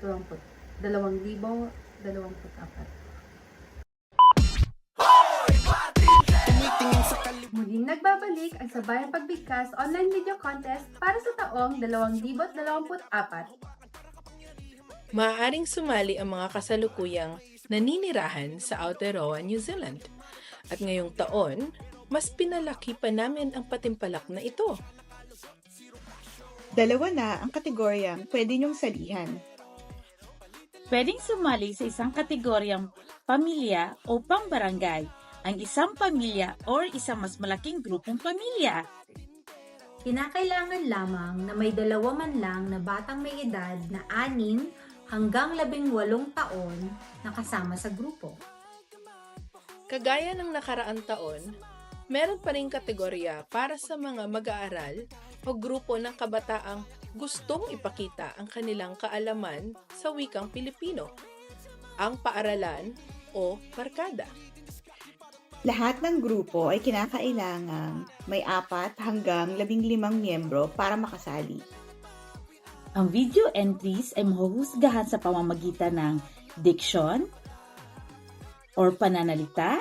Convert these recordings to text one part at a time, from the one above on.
2024. Muling nagbabalik ang Sabayang Pagbigkas online video contest para sa taong 2024. Maaaring sumali ang mga kasalukuyang naninirahan sa Aotearoa, New Zealand. At ngayong taon, mas pinalaki pa namin ang patimpalak na ito. 2 na ang kategoryang pwede niyong salihan. Pwedeng sumali sa isang kategoryang pamilya o pambarangay, ang isang pamilya o isang mas malaking grupong pamilya. Kinakailangan lamang na may 2 man lang na batang may edad na 6 hanggang 18 taon na kasama sa grupo. Kagaya ng nakaraang taon, meron pa ring kategorya para sa mga mag-aaral o grupo ng kabataang gustong ipakita ang kanilang kaalaman sa wikang Pilipino, ang paaralan o barkada. Lahat ng grupo ay kinakailangang may 4 hanggang 15 miyembro para makasali. Ang video entries ay mahuhusgahan sa pamamagitan ng diction or pananalita,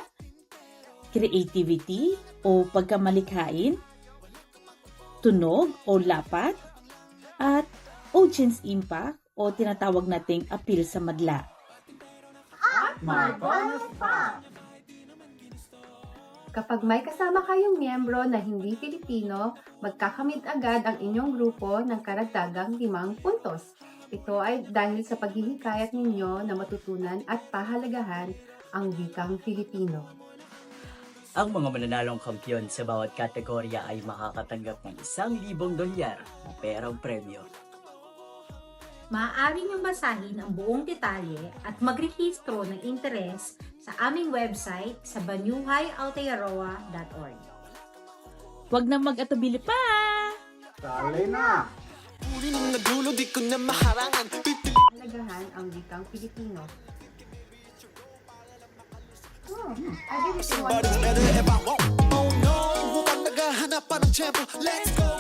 creativity o pagkamalikhain, tunog o lapat, at audience impact o tinatawag nating appeal sa madla. Kapag may kasama kayong miyembro na hindi Pilipino, magkakamit agad ang inyong grupo ng karagdagang 5 puntos. Ito ay dahil sa paghihikayat ninyo na matutunan at pahalagahan ang wikang Filipino. Ang mga mananalong kampiyon sa bawat kategorya ay makakatanggap ng $1,000 na perang premyo. Maaari niyong basahin ang buong detalye at magrehistro ng interes sa aming website sa banyuhayaotearoa.org. Huwag na mag-atubili pa! Pahalagahan ang wikang Filipino. Somebody's better if I won't. Oh no, huwag naghahanap pa ng tiyempo. Let's go!